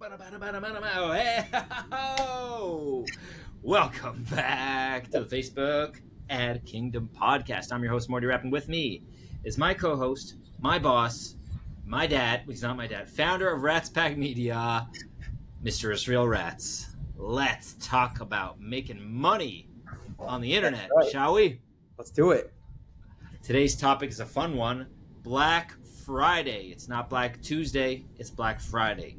Hey, welcome back to the Facebook Ad Kingdom podcast. I'm your host, Morty Rapp, and with me is my co-host, my boss, my dad, he's not my dad, founder of Rats Pack Media, Mr. Israel Rats. Let's talk about making money on the internet, Right. shall we? Let's do it. Today's topic is a fun one, Black Friday. It's not Black Tuesday, it's Black Friday.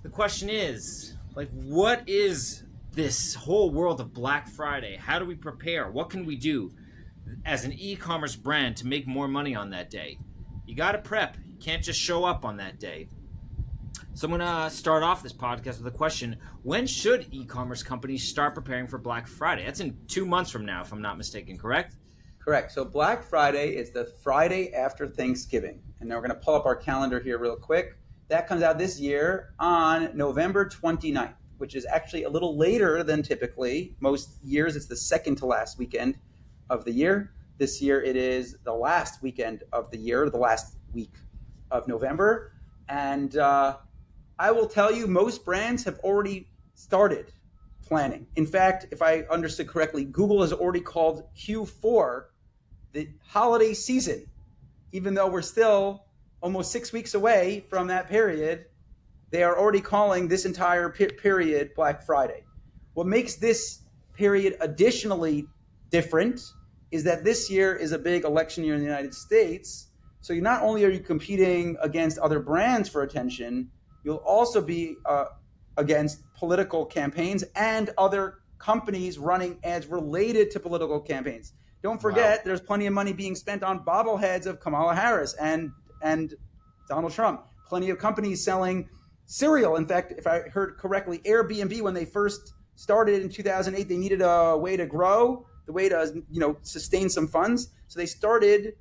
The question is, what is this whole world of Black Friday? How do we prepare? What can we do as an e-commerce brand to make more money on that day? You got to prep. You can't just show up on that day. So I'm going to start off this podcast with a question. When should e-commerce companies start preparing for Black Friday? That's in 2 months from now, if I'm not mistaken, correct? Correct. So Black Friday is the Friday after Thanksgiving. And now we're going to pull up our calendar here real quick. That comes out this year on November 29th, which is actually a little later than typically. Most years, it's the second to last weekend of the year. This year, it is the last weekend of the year, the last week of November. And I will tell you, most brands have already started planning. In fact, if I understood correctly, Google has already called Q4 the holiday season, even though we're still almost 6 weeks away from that period. They are already calling this entire period Black Friday. What makes this period additionally different is that this year is a big election year in the United States. So not only are you competing against other brands for attention, you'll also be against political campaigns and other companies running ads related to political campaigns. Don't forget, There's plenty of money being spent on bobbleheads of Kamala Harris and Donald Trump. Plenty of companies selling cereal. In fact, if I heard correctly, Airbnb, when they first started in 2008, they needed a way to grow, the way to sustain some funds. So they started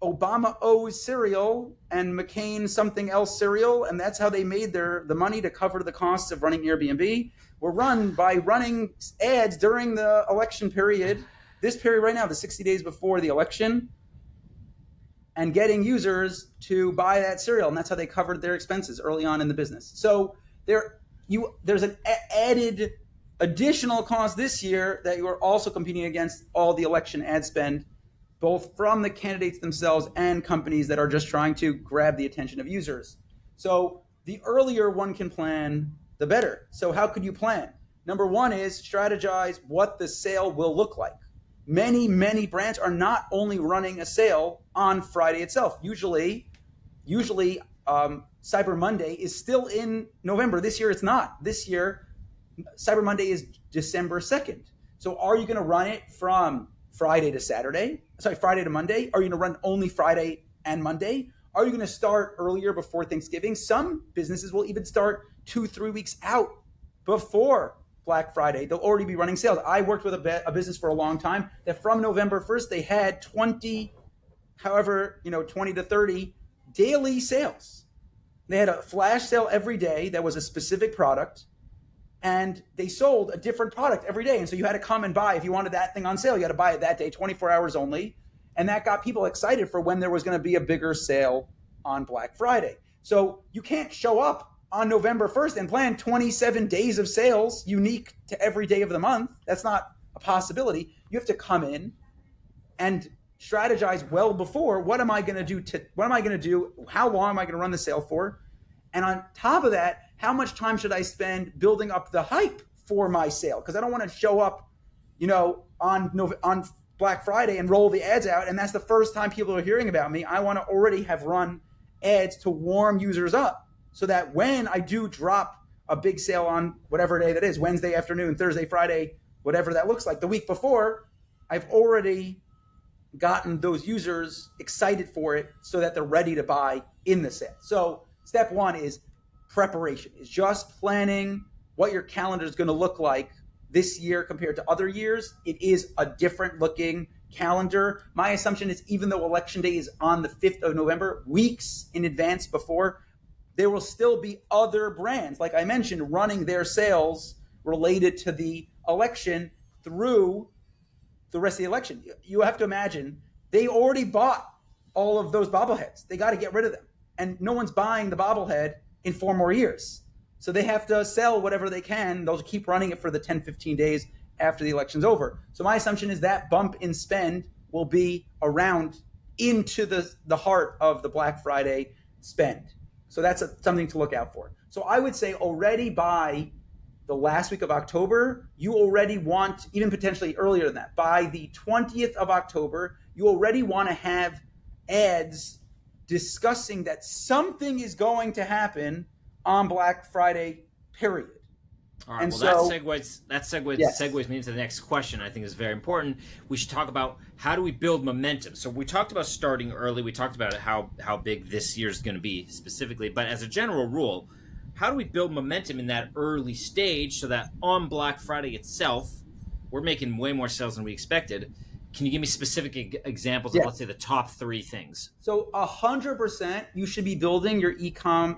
Obama O's cereal and McCain something else cereal, and that's how they made the money to cover the costs of running Airbnb. Were run by running ads during the election period, this period right now, the 60 days before the election, and getting users to buy that cereal, and that's how they covered their expenses early on in the business. So there's an added additional cost this year that you are also competing against all the election ad spend, both from the candidates themselves and companies that are just trying to grab the attention of users. So the earlier one can plan, the better. So how could you plan? Number one is strategize what the sale will look like. Many brands are not only running a sale on Friday itself. Usually, Cyber Monday is still in November. This year, it's not. This year, Cyber Monday is December 2nd. So are you going to run it from Friday to Monday? Are you going to run only Friday and Monday? Are you going to start earlier before Thanksgiving? Some businesses will even start 2-3 weeks out before Black Friday. They'll already be running sales. I worked with a business for a long time that from November 1st, they had 20 to 30 daily sales. They had a flash sale every day that was a specific product, and they sold a different product every day. And so you had to come and buy. If you wanted that thing on sale, you had to buy it that day, 24 hours only. And that got people excited for when there was going to be a bigger sale on Black Friday. So you can't show up on November 1st and plan 27 days of sales unique to every day of the month. That's not a possibility. You have to come in and strategize well before. What am I going to do? How long am I going to run the sale for? And on top of that, how much time should I spend building up the hype for my sale? Because I don't want to show up, on Black Friday and roll the ads out, and that's the first time people are hearing about me. I want to already have run ads to warm users up, so that when I do drop a big sale on whatever day that is, Wednesday afternoon, Thursday, Friday, whatever that looks like, the week before, I've already gotten those users excited for it so that they're ready to buy in the sale. So step one is preparation, is just planning what your calendar is going to look like this year compared to other years. It is a different looking calendar. My assumption is, even though election day is on the 5th of November, weeks in advance before, there will still be other brands, like I mentioned, running their sales related to the election through the rest of the election. You have to imagine they already bought all of those bobbleheads. They got to get rid of them. And no one's buying the bobblehead in 4 more years. So they have to sell whatever they can. They'll keep running it for the 10, 15 days after the election's over. So my assumption is that bump in spend will be around into the heart of the Black Friday spend. So that's something to look out for. So I would say already by the last week of October, you already want, even potentially earlier than that, by the 20th of October, you already want to have ads discussing that something is going to happen on Black Friday, period. All right. And Well, so, that segues yes. segues me into the next question. I think is very important. We should talk about how do we build momentum. So we talked about starting early. We talked about how big this year is going to be specifically. But as a general rule, how do we build momentum in that early stage so that on Black Friday itself, we're making way more sales than we expected? Can you give me specific examples of, let's say, the top 3 things? So 100%, you should be building your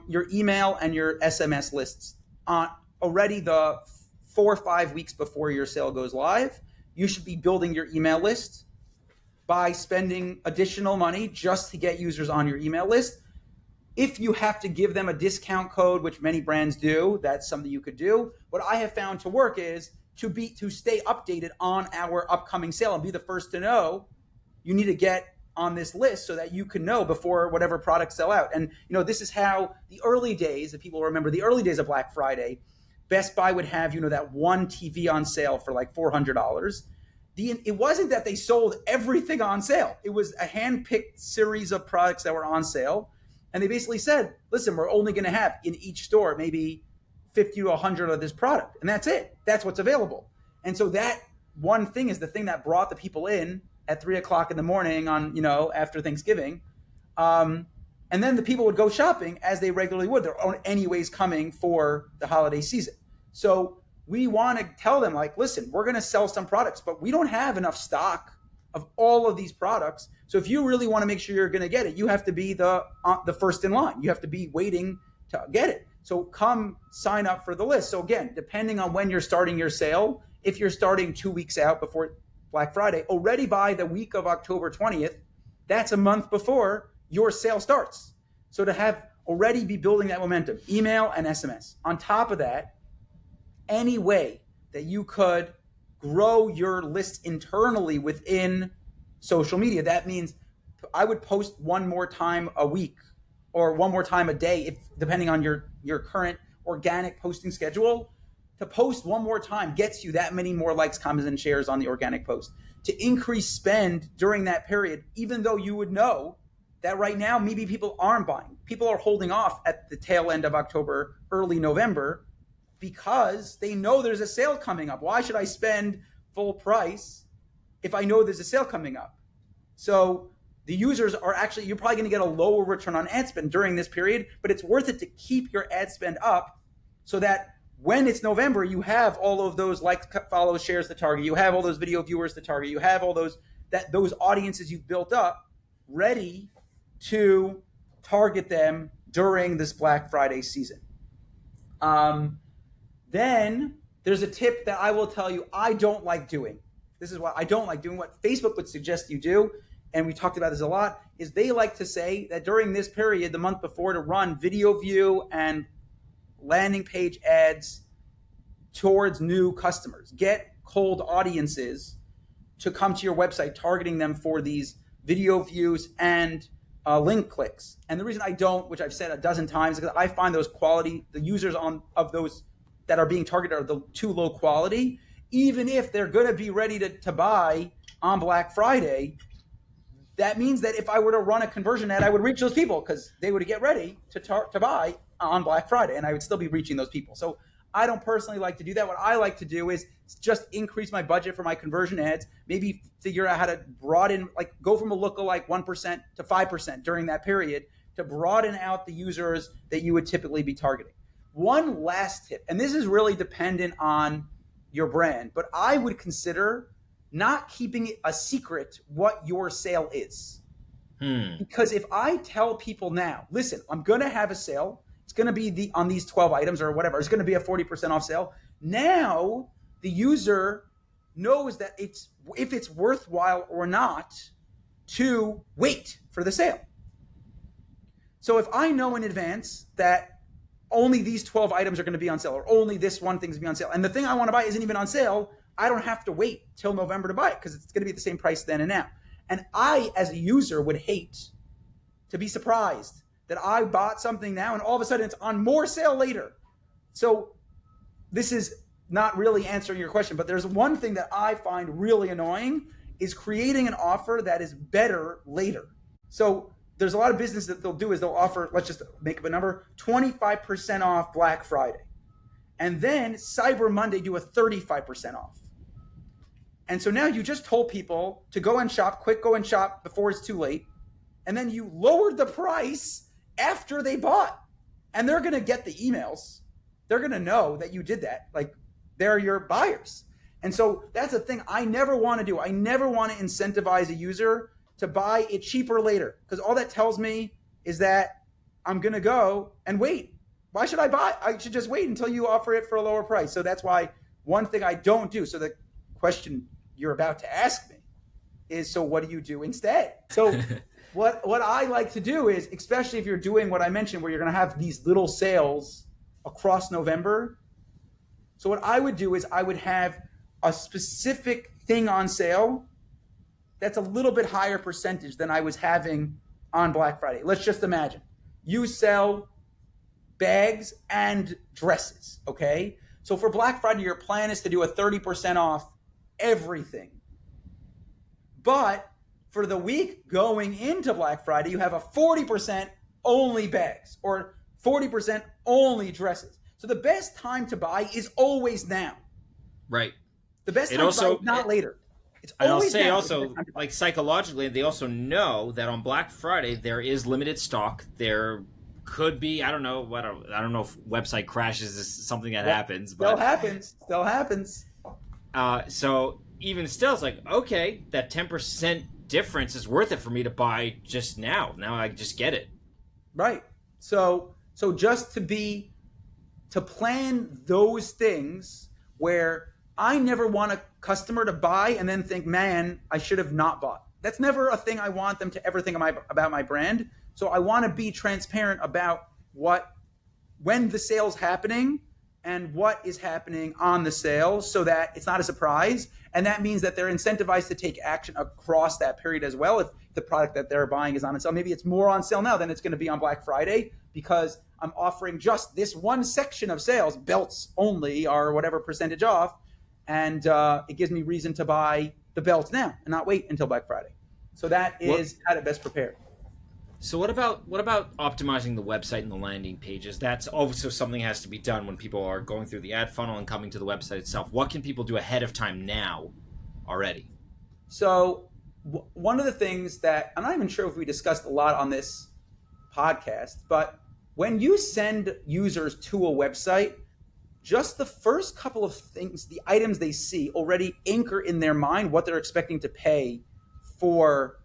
your email and your SMS lists on already the 4 or 5 weeks before your sale goes live. You should be building your email list by spending additional money just to get users on your email list. If you have to give them a discount code, which many brands do, that's something you could do. What I have found to work is to stay updated on our upcoming sale and be the first to know. You need to get on this list so that you can know before whatever products sell out. And this is how the early days, if people remember the early days of Black Friday, Best Buy would have that one TV on sale for like $400. It wasn't that they sold everything on sale. It was a hand-picked series of products that were on sale. And they basically said, listen, we're only going to have in each store maybe 50 to 100 of this product. And that's it. That's what's available. And so that one thing is the thing that brought the people in at 3 o'clock in the morning on, after Thanksgiving. And then the people would go shopping as they regularly would. They're anyways coming for the holiday season. So we want to tell them, like, listen, we're going to sell some products, but we don't have enough stock of all of these products. So if you really want to make sure you're going to get it, you have to be the first in line. You have to be waiting to get it. So come sign up for the list. So again, depending on when you're starting your sale, if you're starting 2 weeks out before Black Friday, already by the week of October 20th, that's a month before your sale starts. So to have already be building that momentum, email and SMS. On top of that, any way that you could grow your list internally within social media. That means I would post one more time a week or one more time a day, if depending on your current organic posting schedule. To post one more time gets you that many more likes, comments, and shares on the organic post. To increase spend during that period, even though you would know that right now maybe people aren't buying. People are holding off at the tail end of October, early November, because they know there's a sale coming up. Why should I spend full price if I know there's a sale coming up? So the users are actually, you're probably going to get a lower return on ad spend during this period, but it's worth it to keep your ad spend up so that when it's November, you have all of those likes, follows, shares to target. You have all those video viewers to target. You have all those audiences you've built up ready to target them during this Black Friday season. Then there's a tip that I will tell you I don't like doing. This is what I don't like doing. What Facebook would suggest you do, and we talked about this a lot, is they like to say that during this period, the month before, to run video view and landing page ads towards new customers. Get cold audiences to come to your website, targeting them for these video views and link clicks. And the reason I don't, which I've said a dozen times, is because I find the users of those that are being targeted are too low quality. Even if they're going to be ready to buy on Black Friday, that means that if I were to run a conversion ad, I would reach those people because they would get ready to buy on Black Friday, and I would still be reaching those people. So I don't personally like to do that. What I like to do is just increase my budget for my conversion ads, maybe figure out how to broaden, like go from a lookalike 1% to 5% during that period to broaden out the users that you would typically be targeting. One last tip, and this is really dependent on your brand, but I would consider not keeping it a secret what your sale is. Because if I tell people now, listen, I'm going to have a sale, it's going to be on these 12 items or whatever, it's going to be a 40% off sale. Now the user knows that if it's worthwhile or not to wait for the sale. So if I know in advance that only these 12 items are going to be on sale, or only this one thing's going to be on sale. And the thing I want to buy isn't even on sale. I don't have to wait till November to buy it because it's going to be at the same price then and now. And I, as a user, would hate to be surprised that I bought something now and all of a sudden it's on more sale later. So this is not really answering your question, but there's one thing that I find really annoying is creating an offer that is better later. So there's a lot of business that they'll do is they'll offer, let's just make up a number, 25% off Black Friday. And then Cyber Monday do a 35% off. And so now you just told people to go and shop, go and shop before it's too late. And then you lowered the price after they bought. And they're going to get the emails. They're going to know that you did that. Like, they're your buyers. And so that's the thing I never want to do. I never want to incentivize a user to buy it cheaper later, because all that tells me is that I'm going to go and wait. Why should I buy? I should just wait until you offer it for a lower price. So that's why one thing I don't do. So the question you're about to ask me is, so what do you do instead? So what I like to do is, especially if you're doing what I mentioned, where you're going to have these little sales across November. So what I would do is I would have a specific thing on sale that's a little bit higher percentage than I was having on Black Friday. Let's just imagine you sell bags and dresses, okay? So for Black Friday, your plan is to do a 30% off everything. But for the week going into Black Friday, you have a 40% only bags or 40% only dresses. So the best time to buy is always now. Right. The best time to buy is not later. It's and I'll always say now. also, like psychologically, they also know that on Black Friday there is limited stock. There could be, I don't know if website crashes is something that happens, but Still happens. So even still, it's like, okay, that 10% difference is worth it for me to buy just now. Now I just get it. Right. So just to plan those things where I never want a customer to buy and then think, man, I should have not bought. That's never a thing I want them to ever think about my brand. So I want to be transparent about when the sale's happening and what is happening on the sale so that it's not a surprise. And that means that they're incentivized to take action across that period as well. If the product that they're buying is on sale, maybe it's more on sale now than it's going to be on Black Friday because I'm offering just this one section of sales, belts only or whatever percentage off. And it gives me reason to buy the belts now and not wait until Black Friday. So that is how to best prepare. So what about optimizing the website and the landing pages? That's also something that has to be done when people are going through the ad funnel and coming to the website itself. What can people do ahead of time now already? So one of the things that I'm not even sure if we discussed a lot on this podcast, but when you send users to a website, just the first couple of things, the items they see already anchor in their mind what they're expecting to pay for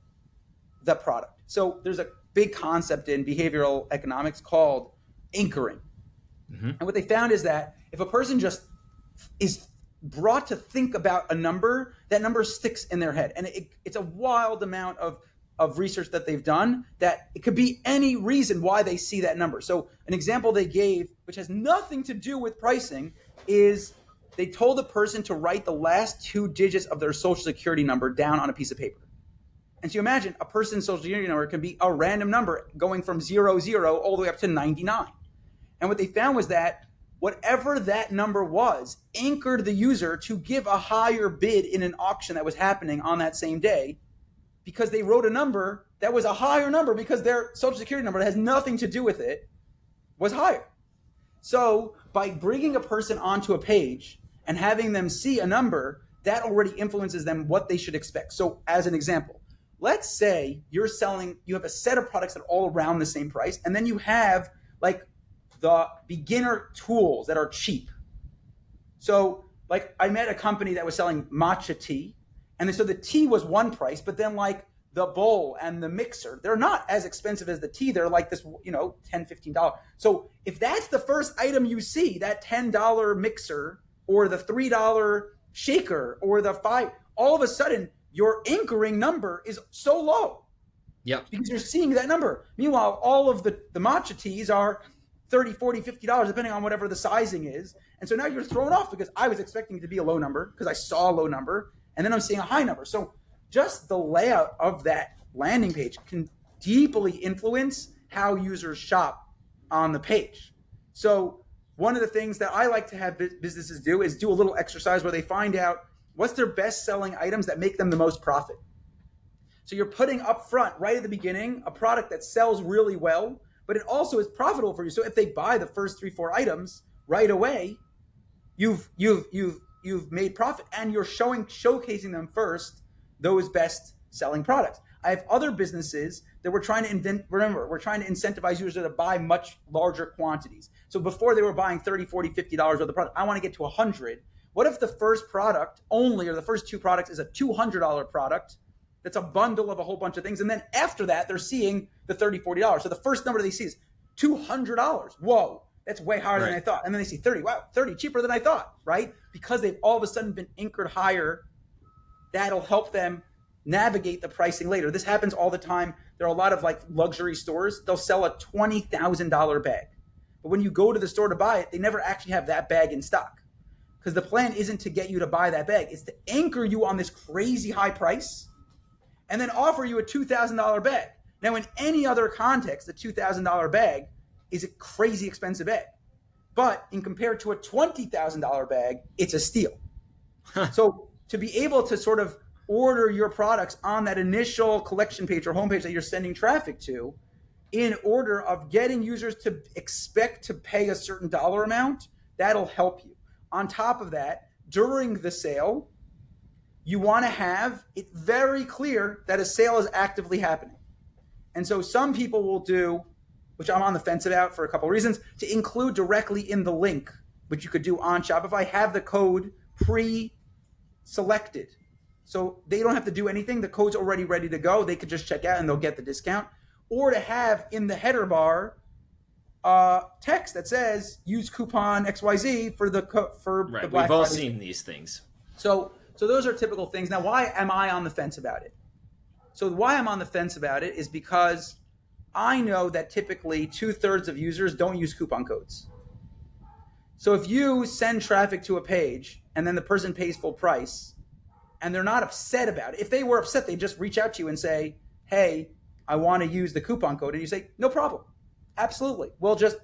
the product. So there's a big concept in behavioral economics called anchoring. Mm-hmm. And what they found is that if a person just is brought to think about a number, that number sticks in their head. And it's a wild amount of research that they've done that it could be any reason why they see that number. So an example they gave, which has nothing to do with pricing, is they told the person to write the last 2 digits of their social security number down on a piece of paper. And so you imagine a person's social security number can be a random number going from 00 all the way up to 99. And what they found was that whatever that number was anchored the user to give a higher bid in an auction that was happening on that same day, because they wrote a number that was a higher number because their social security number that has nothing to do with it was higher. So by bringing a person onto a page and having them see a number, that already influences them what they should expect. So as an example, let's say you have a set of products that are all around the same price, and then you have like the beginner tools that are cheap. So like I met a company that was selling matcha tea, and so the tea was one price, but then like the bowl and the mixer, they're not as expensive as the tea. They're like this, $10, $15. So if that's the first item you see, that $10 mixer or the $3 shaker or the $5, all of a sudden your anchoring number is so low. Yep. Because you're seeing that number. Meanwhile, all of the matcha teas are $30, $40, $50, depending on whatever the sizing is. And so now you're thrown off because I was expecting it to be a low number because I saw a low number, and then I'm seeing a high number. So just the layout of that landing page can deeply influence how users shop on the page. So one of the things that I like to have businesses do is do a little exercise where they find out what's their best selling items that make them the most profit. So you're putting up front, right at the beginning, a product that sells really well, but it also is profitable for you. So if they buy the first 3-4 items right away, you've made profit, and you're showcasing them first those best selling products. I have other businesses that we're trying to incentivize users to buy much larger quantities. So before they were buying $30, $40, $50 worth of product, I want to get to 100. What if the first product only, or the first 2 products, is a $200 product that's a bundle of a whole bunch of things, and then after that they're seeing the $30, $40. So the first number they see is $200. Whoa, that's way higher than I thought. And then they see 30. Wow, 30, cheaper than I thought, right? Because they've all of a sudden been anchored higher. That'll help them navigate the pricing later. This happens all the time. There are a lot of like luxury stores. They'll sell a $20,000 bag. But when you go to the store to buy it, they never actually have that bag in stock. Because the plan isn't to get you to buy that bag. It's to anchor you on this crazy high price and then offer you a $2,000 bag. Now, in any other context, a $2,000 bag is a crazy expensive bag. But in compared to a $20,000 bag, it's a steal. So to be able to sort of order your products on that initial collection page or homepage that you're sending traffic to, in order of getting users to expect to pay a certain dollar amount, that'll help you. On top of that, during the sale, you want to have it very clear that a sale is actively happening. And so some people will do, which I'm on the fence about for a couple of reasons, to include directly in the link, which you could do on Shopify, have the code pre-selected. So they don't have to do anything. The code's already ready to go. They could just check out and they'll get the discount. Or to have in the header bar text that says use coupon XYZ for the Black Friday. We've all seen these things. So those are typical things. Now, why am I on the fence about it? So why I'm on the fence about it is because I know that typically 2/3 of users don't use coupon codes. So if you send traffic to a page and then the person pays full price and they're not upset about it, if they were upset, they'd just reach out to you and say, hey, I want to use the coupon code. And you say, no problem. Absolutely. We'll just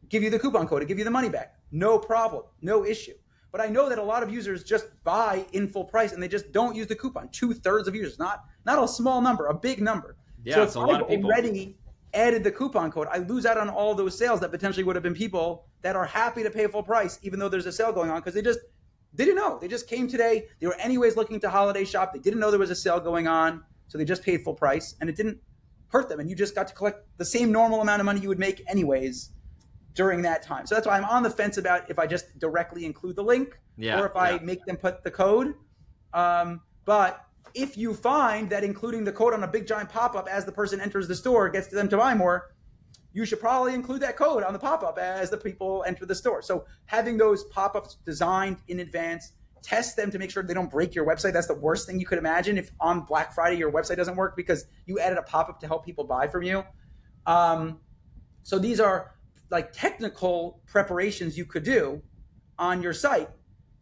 give you the coupon code and give you the money back. No problem. No issue. But I know that a lot of users just buy in full price and they just don't use the coupon. 2/3 of users, not a small number, a big number. Yeah, so it's a lot of people. Already added the coupon code, I lose out on all those sales that potentially would have been people that are happy to pay full price, even though there's a sale going on, because they just didn't know. They just came today. They were anyways looking to holiday shop. They didn't know there was a sale going on, so they just paid full price, and it didn't hurt them. And you just got to collect the same normal amount of money you would make anyways during that time. So that's why I'm on the fence about if I just directly include the link or if I make them put the code. But if you find that including the code on a big giant pop-up as the person enters the store gets them to buy more, you should probably include that code on the pop-up as the people enter the store. So having those pop-ups designed in advance, test them to make sure they don't break your website. That's the worst thing you could imagine if on Black Friday your website doesn't work because you added a pop-up to help people buy from you. So these are like technical preparations you could do on your site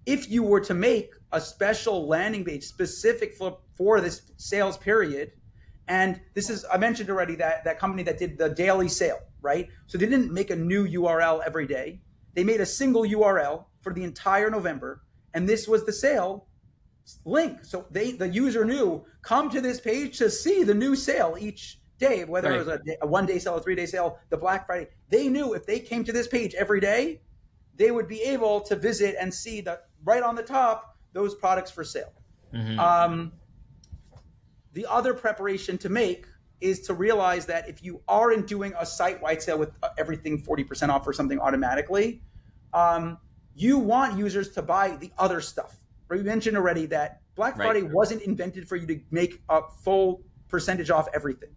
if you were to make a special landing page specific for this sales period. And this is, I mentioned already that company that did the daily sale, right? So they didn't make a new URL every day. They made a single URL for the entire November. And this was the sale link. So the user knew, come to this page to see the new sale each day, whether it was a 1-day sale, a 3-day sale, the Black Friday. They knew if they came to this page every day, they would be able to visit and see that right on the top, those products for sale. Mm-hmm. The other preparation to make is to realize that if you aren't doing a site-wide sale with everything 40% off or something automatically, you want users to buy the other stuff. We mentioned already that Black Friday wasn't invented for you to make a full percentage off everything.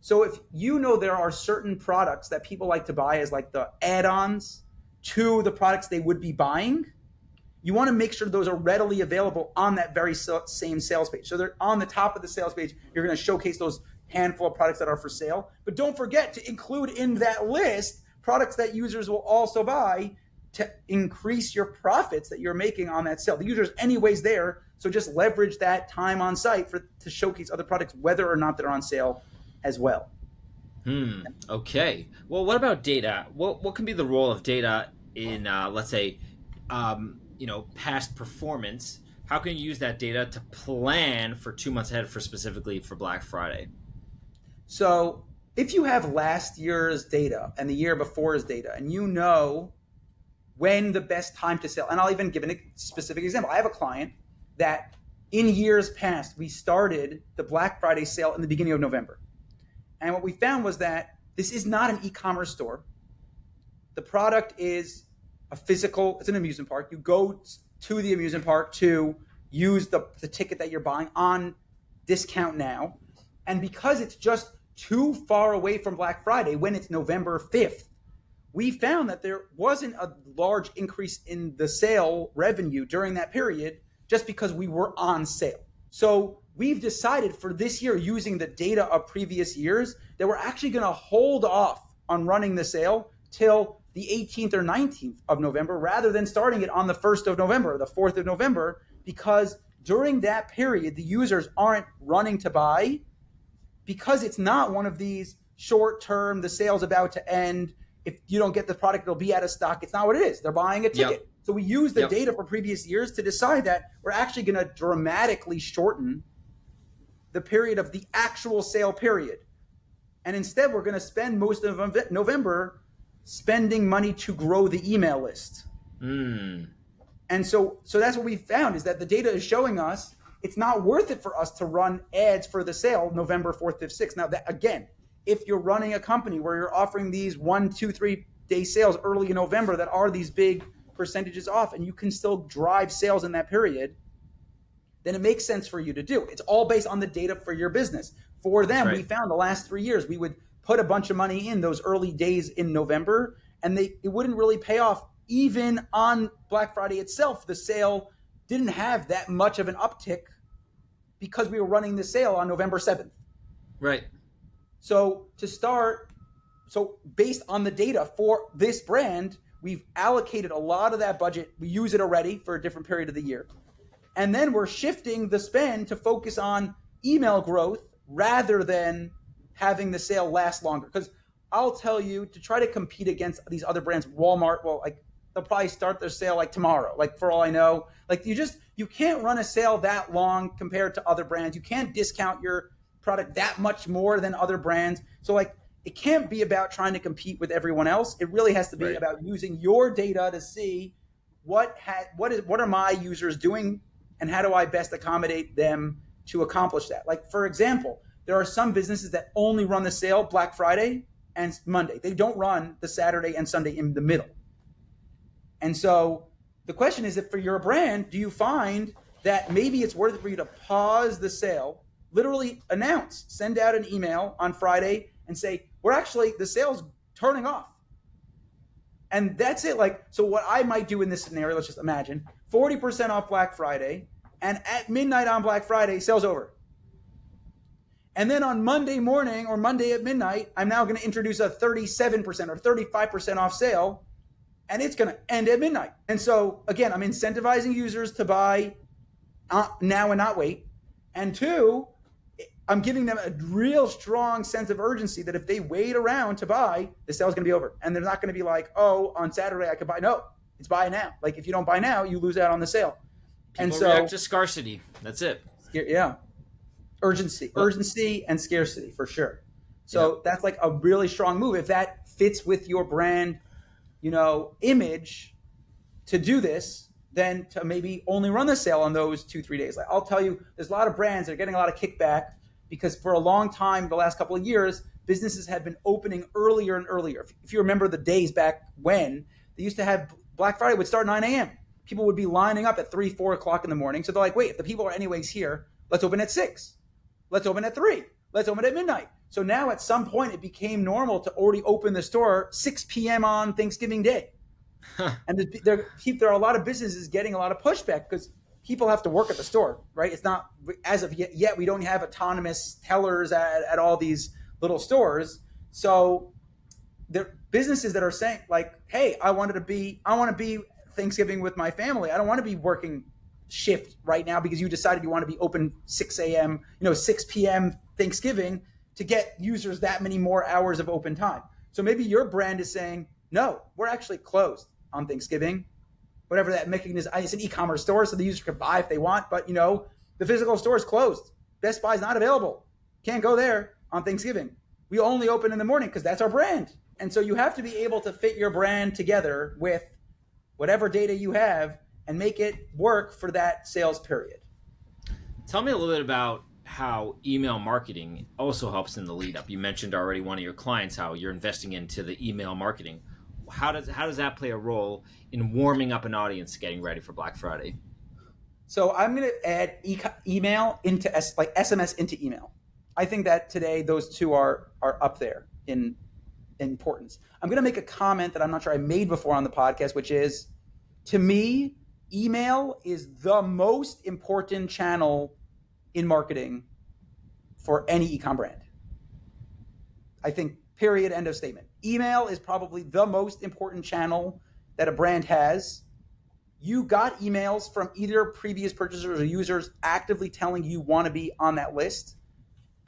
So if you know there are certain products that people like to buy as like the add-ons to the products they would be buying, you want to make sure those are readily available on that very same sales page. So they're on the top of the sales page. You're going to showcase those handful of products that are for sale. But don't forget to include in that list products that users will also buy to increase your profits that you're making on that sale. The user's anyways there, so just leverage that time on site to showcase other products, whether or not they're on sale as well. Okay. Well, what about data? What can be the role of data in, let's say, past performance? How can you use that data to plan for 2 months ahead specifically for Black Friday? So if you have last year's data and the year before's data, and you know when the best time to sell, and I'll even give a specific example. I have a client that in years past, we started the Black Friday sale in the beginning of November. And what we found was that this is not an e-commerce store. The product is it's an amusement park. You go to the amusement park to use the ticket that you're buying on discount now. And because it's just too far away from Black Friday, when it's November 5th, we found that there wasn't a large increase in the sale revenue during that period just because we were on sale. So we've decided for this year, using the data of previous years, that we're actually going to hold off on running the sale till the 18th or 19th of November, rather than starting it on the 1st of November or the 4th of November, because during that period, the users aren't running to buy, because it's not one of these short-term, the sale's about to end, if you don't get the product, it'll be out of stock. It's not what it is. They're buying a ticket. Yep. So we use the data for previous years to decide that we're actually going to dramatically shorten the period of the actual sale period. And instead, we're going to spend most of November spending money to grow the email list. And so that's what we found, is that the data is showing us it's not worth it for us to run ads for the sale November 4th, 5th, 6th. Now, that, again, if you're running a company where you're offering these 1, 2, 3 day sales early in November that are these big percentages off, and you can still drive sales in that period, then it makes sense for you to do. It's all based on the data for your business. For them, we found the last 3 years, we would put a bunch of money in those early days in November, and it wouldn't really pay off. Even on Black Friday itself, the sale didn't have that much of an uptick because we were running the sale on November 7th. Right. So based on the data for this brand, we've allocated a lot of that budget. We use it already for a different period of the year. And then we're shifting the spend to focus on email growth rather than having the sale last longer. Because I'll tell you, to try to compete against these other brands, Walmart, they'll probably start their sale tomorrow. For all I know, you can't run a sale that long compared to other brands. You can't discount your product that much more than other brands. So it can't be about trying to compete with everyone else. It really has to be about using your data to see what are my users doing and how do I best accommodate them to accomplish that. For example, there are some businesses that only run the sale Black Friday and Monday. They don't run the Saturday and Sunday in the middle. And so the question is, if for your brand, do you find that maybe it's worth it for you to pause the sale, literally send out an email on Friday and say, the sale's turning off. And that's it. So what I might do in this scenario, let's just imagine 40% off Black Friday, and at midnight on Black Friday, sale's over. And then on Monday morning or Monday at midnight, I'm now going to introduce a 37% or 35% off sale, and it's going to end at midnight. And so again, I'm incentivizing users to buy now and not wait. And 2, I'm giving them a real strong sense of urgency that if they wait around to buy, the sale's going to be over. And they're not going to be on Saturday I could buy. No, it's buy now. If you don't buy now, you lose out on the sale. People react to scarcity. That's it. Yeah. Urgency and scarcity for sure. So that's a really strong move. If that fits with your brand, image to do this, then to maybe only run the sale on those 2-3 days. I'll tell you, there's a lot of brands that are getting a lot of kickback because for a long time, the last couple of years, businesses had been opening earlier and earlier. If you remember the days back when they used to have Black Friday would start 9 a.m. People would be lining up at 3, 4 o'clock in the morning. So they're wait, if the people are anyways here, let's open at 6. Let's open at 3. Let's open at midnight. So now at some point it became normal to already open the store 6 p.m. on Thanksgiving Day. And there are a lot of businesses getting a lot of pushback because people have to work at the store, right? It's not, as of yet we don't have autonomous tellers at all these little stores. So businesses that are saying like, hey, I want to be Thanksgiving with my family. I don't want to be working shift right now because you decided you want to be open 6 a.m., 6 p.m. Thanksgiving to get users that many more hours of open time. So maybe your brand is saying, no, we're actually closed on Thanksgiving. Whatever that mechanism is, it's an e-commerce store, so the user can buy if they want, but the physical store is closed. Best Buy is not available. Can't go there on Thanksgiving. We only open in the morning because that's our brand. And so you have to be able to fit your brand together with whatever data you have and make it work for that sales period. Tell me a little bit about how email marketing also helps in the lead up. You mentioned already one of your clients, how you're investing into the email marketing. How does that play a role in warming up an audience getting ready for Black Friday? So I'm going to add email into SMS into email. I think that today those two are up there in importance. I'm going to make a comment that I'm not sure I made before on the podcast, which is, to me, email is the most important channel in marketing for any e-com brand. I think, period, end of statement. Email is probably the most important channel that a brand has. You got emails from either previous purchasers or users actively telling you want to be on that list.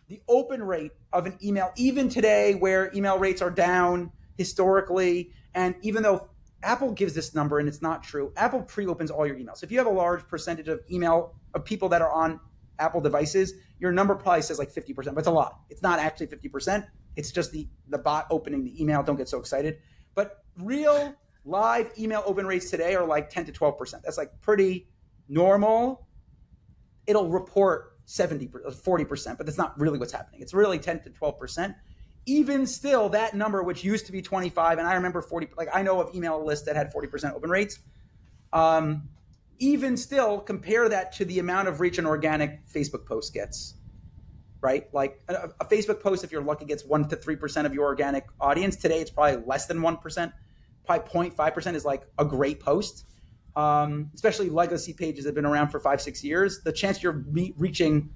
The open rate of an email, even today where email rates are down historically, and even though Apple gives this number and it's not true, Apple pre-opens all your emails. If you have a large percentage of email of people that are on Apple devices, your number probably says like 50%, but it's a lot. It's not actually 50%. It's just the bot opening the email. Don't get so excited. But real live email open rates today are like 10 to 12%. That's like pretty normal. It'll report 70%, 40%, but that's not really what's happening. It's really 10 to 12%. Even still, that number, which used to be 25, and I remember 40, like I know of email lists that had 40% open rates. Even still, compare that to the amount of reach an organic Facebook post gets, right? Like a Facebook post, if you're lucky, gets 1 to 3% of your organic audience. Today, it's probably less than 1%. Probably 0.5% is like a great post. Especially legacy pages that have been around for 5-6 years. The chance you're reaching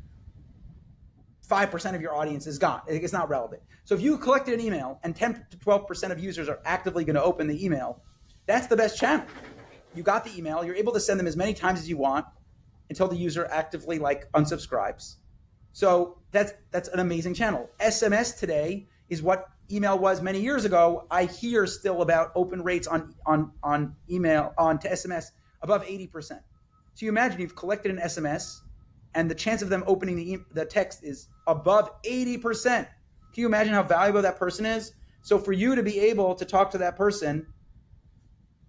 5% of your audience is gone. It's not relevant. So if you collected an email and 10 to 12% of users are actively going to open the email, that's the best channel. You got the email. You're able to send them as many times as you want until the user actively unsubscribes. So that's an amazing channel. SMS today is what email was many years ago. I hear still about open rates on email, to SMS above 80%. So you imagine you've collected an SMS and the chance of them opening the text is above 80%. Can you imagine how valuable that person is? So for you to be able to talk to that person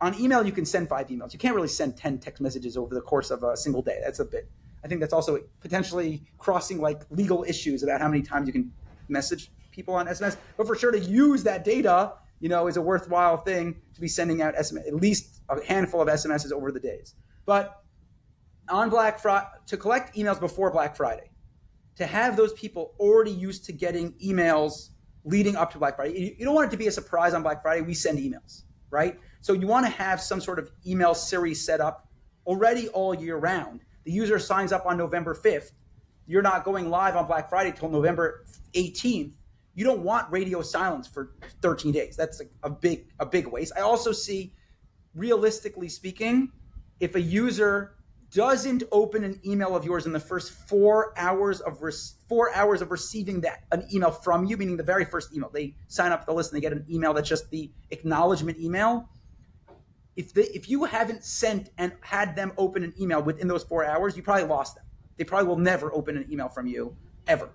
on email, you can send 5 emails. You can't really send 10 text messages over the course of a single day. That's a bit, I think that's also potentially crossing legal issues about how many times you can message people on SMS. But for sure to use that data, is a worthwhile thing to be sending out SMS, at least a handful of SMSs over the days. But on Black Friday, to collect emails before Black Friday, to have those people already used to getting emails leading up to Black Friday. You don't want it to be a surprise on Black Friday. We send emails, right? So you want to have some sort of email series set up already all year round. The user signs up on November 5th. You're not going live on Black Friday till November 18th. You don't want radio silence for 13 days. That's a big waste. I also see, realistically speaking, if a user doesn't open an email of yours in the first 4 hours of receiving an email from you, meaning the very first email, they sign up for the list and they get an email that's just the acknowledgement email. If you haven't sent and had them open an email within those 4 hours, you probably lost them. They probably will never open an email from you ever.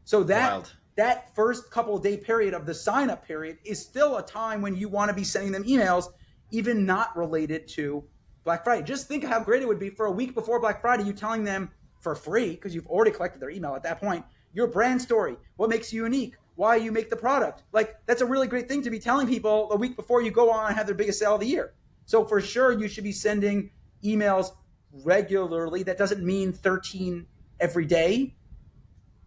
So that first couple of day period of the sign up period is still a time when you want to be sending them emails, even not related to Black Friday. Just think how great it would be for a week before Black Friday, you telling them for free, because you've already collected their email at that point, your brand story, what makes you unique, why you make the product. That's a really great thing to be telling people a week before you go on and have their biggest sale of the year. So for sure, you should be sending emails regularly. That doesn't mean 13 every day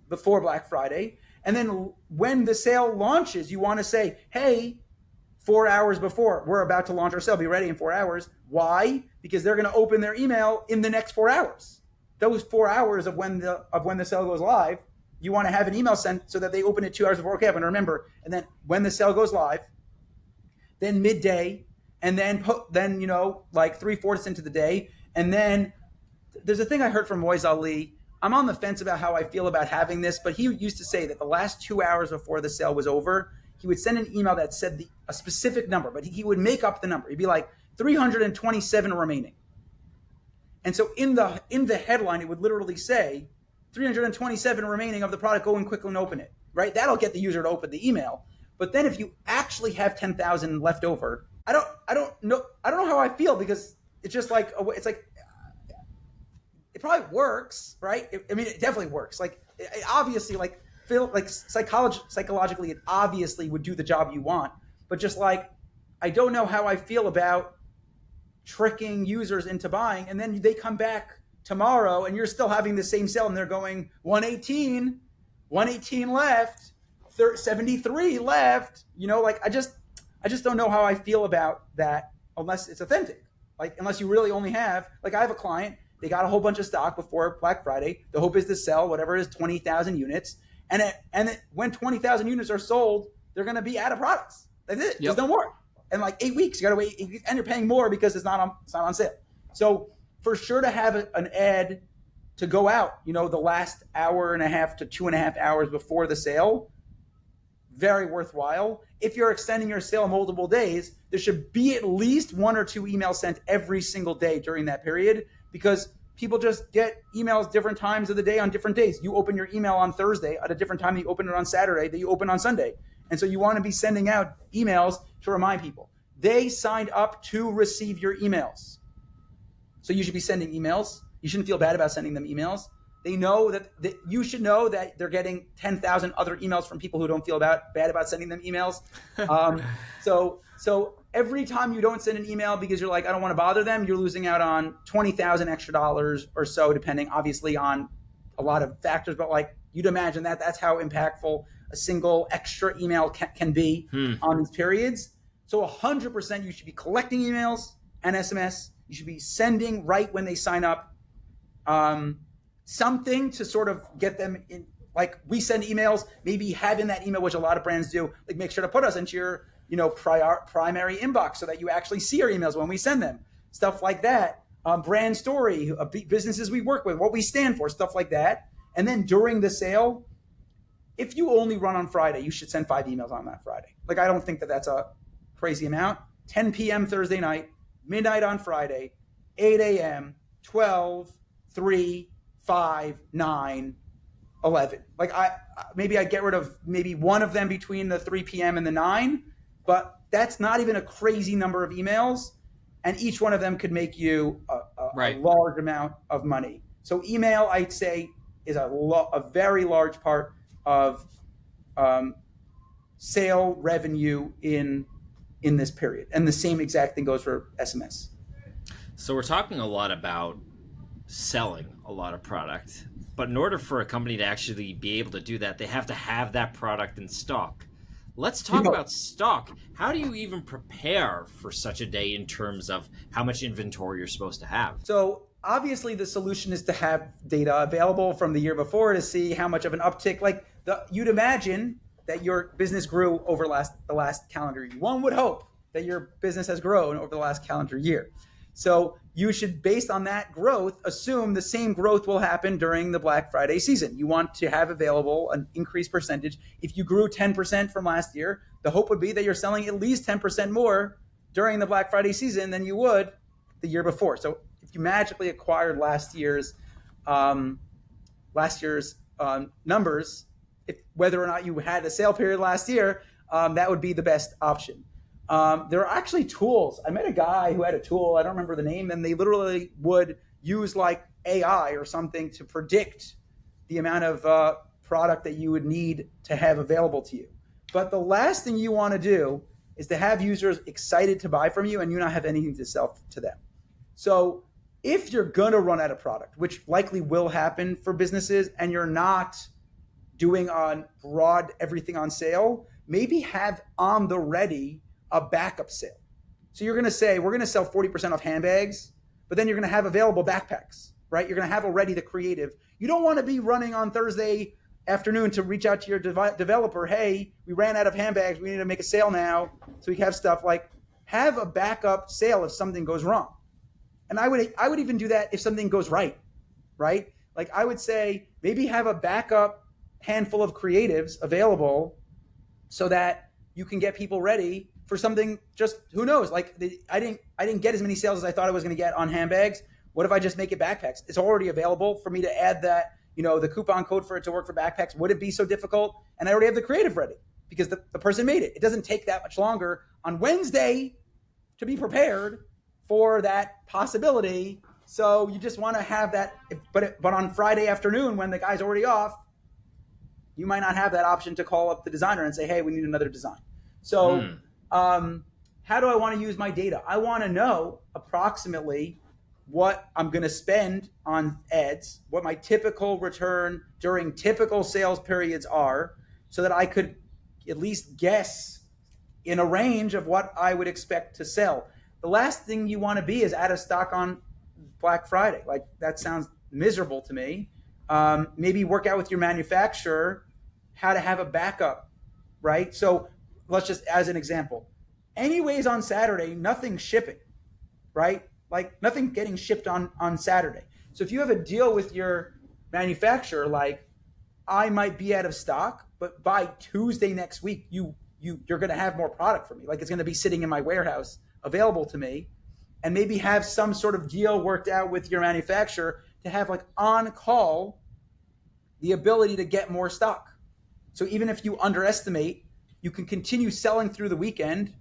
before Black Friday. And then when the sale launches, you want to say, hey, 4 hours before, we're about to launch our sale. Be ready in 4 hours. Why? Because they're going to open their email in the next 4 hours. Those 4 hours of when the sale goes live, you want to have an email sent so that they open it 2 hours before. Okay, I'm going to remember. And then when the sale goes live, then midday, and then like 3/4 into the day. And then there's a thing I heard from Moise Ali. I'm on the fence about how I feel about having this, but he used to say that the last 2 hours before the sale was over, he would send an email that said a specific number, but he would make up the number. He'd be like 327 remaining. And so in the headline, it would literally say 327 remaining of the product. Go and quickly and open it. Right? That'll get the user to open the email. But then if you actually have 10,000 left over, I don't know how I feel, because it's just like it probably works, right? It definitely works. Like it obviously, like psychologically, it obviously would do the job you want. But just like, I don't know how I feel about tricking users into buying, and then they come back tomorrow and you're still having the same sale and they're going 118 left, 73 left. Like I just don't know how I feel about that unless it's authentic. Like unless you really only have, like I have a client, they got a whole bunch of stock before Black Friday. The hope is to sell whatever it is, 20,000 units. And when 20,000 units are sold, they're going to be out of products. That's it. Just don't work. And like 8 weeks, you got to wait, and you're paying more because it's not on sale. So for sure to have an ad to go out, the last hour and a half to 2.5 hours before the sale, very worthwhile. If you're extending your sale multiple days, there should be at least 1 or 2 emails sent every single day during that period, because people just get emails different times of the day on different days. You open your email on Thursday at a different time. You open it on Saturday, that you open on Sunday. And so you want to be sending out emails to remind people. They signed up to receive your emails. So you should be sending emails. You shouldn't feel bad about sending them emails. They know that you should know that they're getting 10,000 other emails from people who don't feel bad about sending them emails. So every time you don't send an email because you're like, I don't want to bother them, you're losing out on $20,000 extra or so, depending obviously on a lot of factors. But like, you'd imagine that's how impactful a single extra email can be on these periods. So 100% you should be collecting emails and SMS. You should be sending right when they sign up something to sort of get them in. Like we send emails, maybe have in that email, which a lot of brands do, like make sure to put us into your primary inbox so that you actually see our emails when we send them. Stuff like that. Brand story, businesses we work with, what we stand for, stuff like that. And then during the sale, if you only run on Friday, you should send 5 emails on that Friday. Like I don't think that's a crazy amount. 10 p.m. Thursday night, midnight on Friday, 8 a.m., 12, 3, 5, 9, 11. Like maybe I get rid of maybe one of them between the 3 p.m. and the 9, but that's not even a crazy number of emails, and each one of them could make you a large amount of money. So email, I'd say, is a very large part of sale revenue in this period. And the same exact thing goes for SMS. So we're talking a lot about selling a lot of product, but in order for a company to actually be able to do that, they have to have that product in stock. Let's talk about stock. How do you even prepare for such a day in terms of how much inventory you're supposed to have? So obviously the solution is to have data available from the year before to see how much of an uptick. Like you'd imagine that your business grew over the last calendar year. One would hope that your business has grown over the last calendar year. So you should, based on that growth, assume the same growth will happen during the Black Friday season. You want to have available an increased percentage. If you grew 10% from last year, the hope would be that you're selling at least 10% more during the Black Friday season than you would the year before. So if you magically acquired last year's numbers, whether or not you had a sale period last year, that would be the best option. There are actually tools. I met a guy who had a tool, I don't remember the name, and they literally would use like AI or something to predict the amount of product that you would need to have available to you. But the last thing you want to do is to have users excited to buy from you and you not have anything to sell to them. So if you're going to run out of product, which likely will happen for businesses, and you're not doing on broad everything on sale, maybe have on the ready a backup sale. So you're going to say, we're going to sell 40% off handbags, but then you're going to have available backpacks, right? You're going to have already the creative. You don't want to be running on Thursday afternoon to reach out to your developer. Hey, we ran out of handbags. We need to make a sale now. So we have stuff like have a backup sale if something goes wrong. And I would even do that if something goes right? Like I would say maybe have a backup handful of creatives available so that you can get people ready for something. Just who knows? Like I didn't get as many sales as I thought I was going to get on handbags. What if I just make it backpacks? It's already available for me to add that, the coupon code for it to work for backpacks. Would it be so difficult? And I already have the creative ready because the person made it. It doesn't take that much longer on Wednesday to be prepared for that possibility. So you just want to have that. But on Friday afternoon, when the guy's already off, you might not have that option to call up the designer and say, hey, we need another design. So how do I want to use my data? I want to know approximately what I'm going to spend on ads, what my typical return during typical sales periods are, so that I could at least guess in a range of what I would expect to sell. The last thing you want to be is out of stock on Black Friday. Like that sounds miserable to me. Maybe work out with your manufacturer how to have a backup, right? So let's just, as an example, anyways on Saturday, nothing shipping, right? Like nothing getting shipped on Saturday. So if you have a deal with your manufacturer, like I might be out of stock, but by Tuesday next week, you're going to have more product for me. Like it's going to be sitting in my warehouse available to me, and maybe have some sort of deal worked out with your manufacturer to have like on call the ability to get more stock. So even if you underestimate, you can continue selling through the weekend,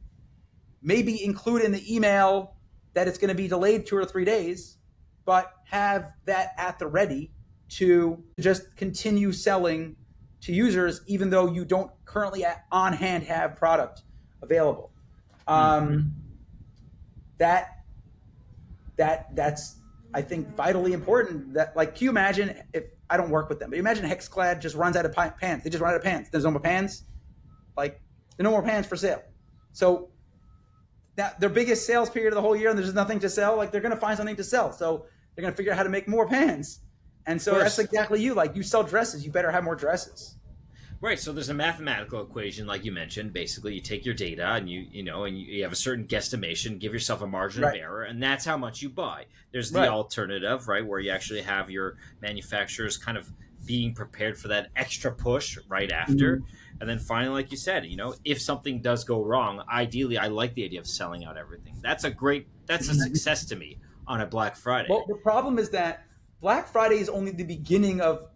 maybe include in the email that it's going to be delayed 2 or 3 days, but have that at the ready to just continue selling to users, even though you don't currently on hand have product available. That's I think vitally important. That, like, can you imagine if I don't work with them, but imagine HexClad just runs out of pants. They just run out of pants. There's no more pants. Like there's no more pants for sale. So that their biggest sales period of the whole year, and there's nothing to sell. Like they're going to find something to sell. So they're going to figure out how to make more pans. And so that's exactly you. Like you sell dresses, you better have more dresses. Right, so there's a mathematical equation, like you mentioned. Basically, you take your data and you have a certain guesstimation, give yourself a margin of error, and that's how much you buy. There's the alternative, right, where you actually have your manufacturers kind of being prepared for that extra push right after. And then finally, like you said, if something does go wrong, ideally, I like the idea of selling out everything. That's a success to me on a Black Friday. Well, the problem is that Black Friday is only the beginning of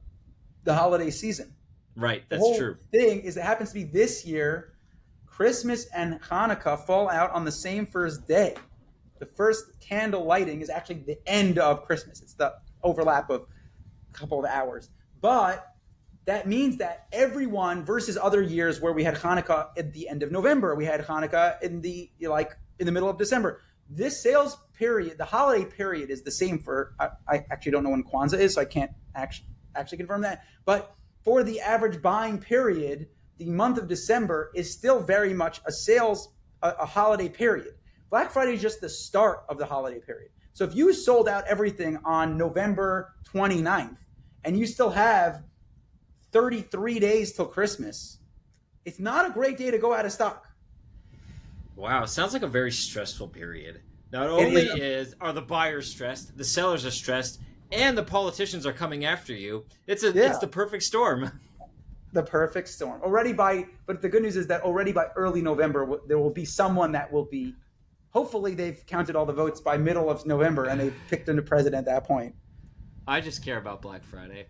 the holiday season. Right, that's true. The thing is, it happens to be this year, Christmas and Hanukkah fall out on the same first day. The first candle lighting is actually the end of Christmas. It's the overlap of a couple of hours. But that means that everyone, versus other years where we had Hanukkah at the end of November, we had Hanukkah in the middle of December. This sales period, the holiday period, is the same for, I actually don't know when Kwanzaa is, so I can't actually confirm that. But for the average buying period, the month of December is still very much a holiday period. Black Friday is just the start of the holiday period. So if you sold out everything on November 29th and you still have 33 days till Christmas, it's not a great day to go out of stock. Wow, sounds like a very stressful period. Not only are the buyers stressed, the sellers are stressed, and the politicians are coming after you. It's the perfect storm. The perfect storm. But the good news is that already by early November, there will be someone that will be, hopefully they've counted all the votes by middle of November and they've picked a new president at that point. I just care about Black Friday.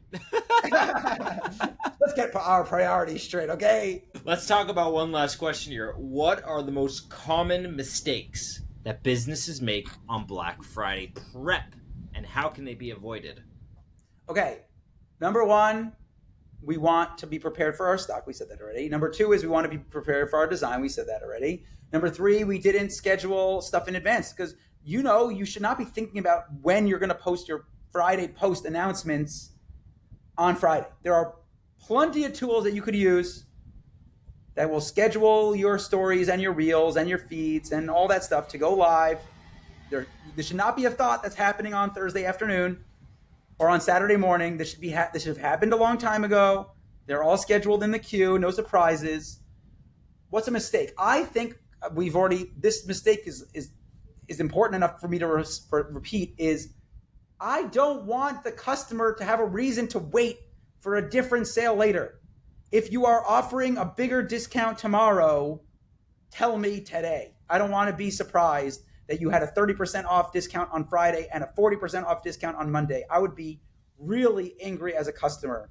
Let's get our priorities straight, okay? Let's talk about one last question here. What are the most common mistakes that businesses make on Black Friday prep, and how can they be avoided? Okay, number one, we want to be prepared for our stock. We said that already. Number two is we want to be prepared for our design. We said that already. Number three, we didn't schedule stuff in advance because you should not be thinking about when you're going to post your Friday post announcements on Friday. There are plenty of tools that you could use that will schedule your stories and your reels and your feeds and all that stuff to go live. There should not be a thought that's happening on Thursday afternoon or on Saturday morning. This should have happened a long time ago. They're all scheduled in the queue, no surprises. What's a mistake? I think this mistake is important enough for me to repeat is I don't want the customer to have a reason to wait for a different sale later. If you are offering a bigger discount tomorrow, tell me today. I don't want to be surprised that you had a 30% off discount on Friday and a 40% off discount on Monday. I would be really angry as a customer.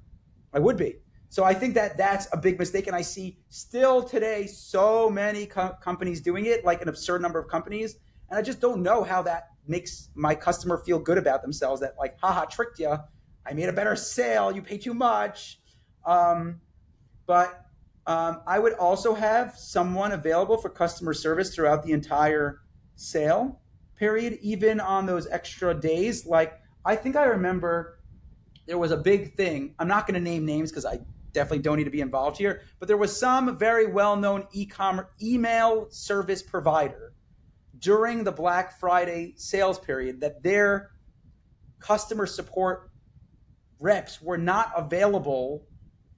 I would be. So I think that that's a big mistake. And I see still today so many companies doing it, like an absurd number of companies. And I just don't know how that makes my customer feel good about themselves, that like, haha, tricked you. I made a better sale. You pay too much. But I would also have someone available for customer service throughout the entire sale period, even on those extra days. Like, I think I remember there was a big thing. I'm not going to name names because I definitely don't need to be involved here, but there was some very well-known e-commerce email service provider during the Black Friday sales period that their customer support reps were not available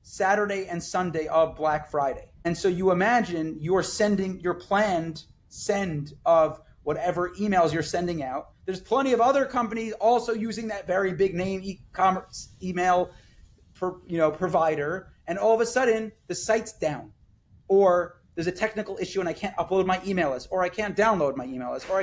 Saturday and Sunday of Black Friday. And so you imagine you're sending your planned send of whatever emails you're sending out. There's plenty of other companies also using that very big name e-commerce email provider, and all of a sudden the site's down, or there's a technical issue and I can't upload my email list, or I can't download my email list, or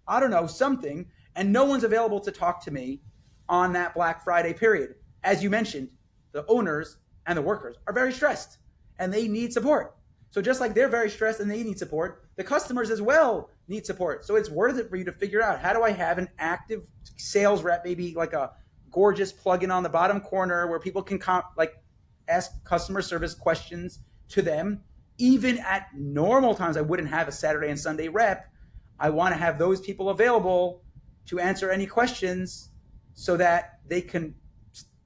I don't know, something, and no one's available to talk to me on that Black Friday period. As you mentioned, the owners and the workers are very stressed and they need support. So just like they're very stressed and they need support, the customers as well need support. So it's worth it for you to figure out, how do I have an active sales rep, maybe like a gorgeous plugin on the bottom corner where people can ask customer service questions to them. Even at normal times, I wouldn't have a Saturday and Sunday rep. I want to have those people available to answer any questions so that they can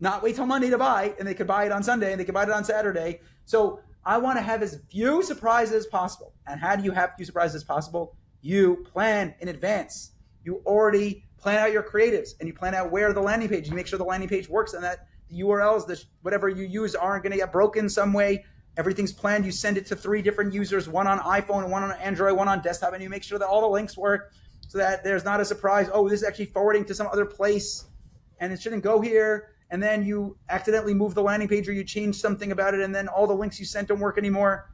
not wait till Monday to buy, and they could buy it on Sunday and they could buy it on Saturday. So I want to have as few surprises as possible. And how do you have few surprises as possible? You plan in advance. You already plan out your creatives and you plan out where the landing page, you make sure the landing page works and that the URLs, whatever you use, aren't going to get broken some way. Everything's planned. You send it to 3 different users, one on iPhone, one on Android, one on desktop, and you make sure that all the links work so that there's not a surprise. Oh, this is actually forwarding to some other place and it shouldn't go here. And then you accidentally move the landing page or you change something about it and then all the links you sent don't work anymore.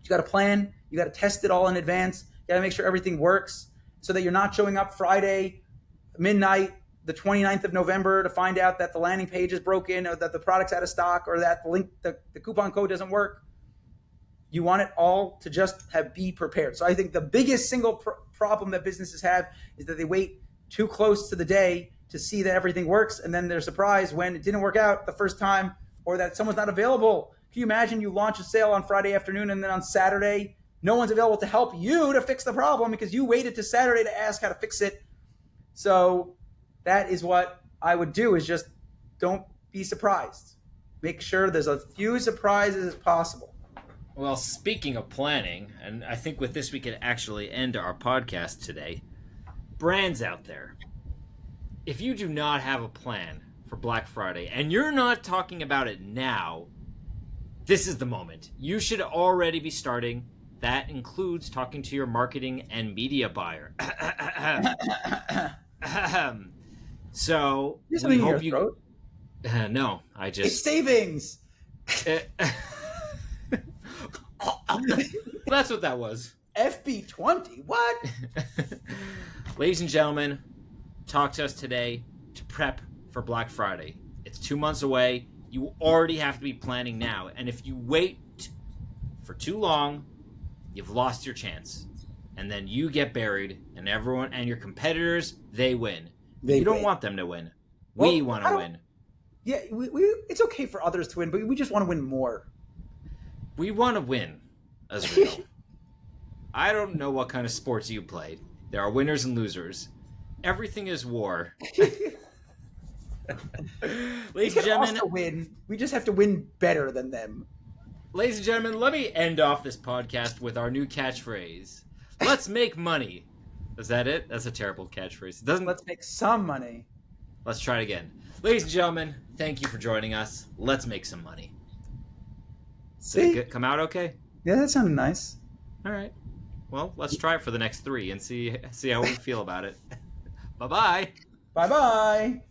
You got to plan. You got to test it all in advance. You got to make sure everything works so that you're not showing up Friday midnight, the 29th of November, to find out that the landing page is broken or that the product's out of stock or that the coupon code doesn't work. You want it all to just be prepared. So I think the biggest single problem that businesses have is that they wait too close to the day to see that everything works, and then they're surprised when it didn't work out the first time or that someone's not available. Can you imagine you launch a sale on Friday afternoon and then on Saturday, no one's available to help you to fix the problem because you waited to Saturday to ask how to fix it? So that is what I would do, is just don't be surprised. Make sure there's a few surprises as possible. Well, speaking of planning, and I think with this we could actually end our podcast today, brands out there, if you do not have a plan for Black Friday and you're not talking about it now, this is the moment. You should already be starting. That includes talking to your marketing and media buyer. So You're something in your throat? No, I just... It's savings! That's what that was. FB20, what? Ladies and gentlemen, talk to us today to prep for Black Friday. It's 2 months away. You already have to be planning now. And if you wait for too long, you've lost your chance. And then you get buried, and everyone and your competitors, they win. You don't want them to win. We want to win. Yeah, it's okay for others to win, but we just want to win more. We want to win as well. I don't know what kind of sports you played. There are winners and losers. Everything is war. Ladies and gentlemen, win. We just have to win better than them. Ladies and gentlemen, let me end off this podcast with our new catchphrase. Let's make money. Is that it? That's a terrible catchphrase. Let's make some money. Let's try it again. Ladies and gentlemen, thank you for joining us. Let's make some money. See? Come out okay? Yeah, that sounded nice. All right. Well, let's try it for the next 3 and see how we feel about it. Bye-bye. Bye bye.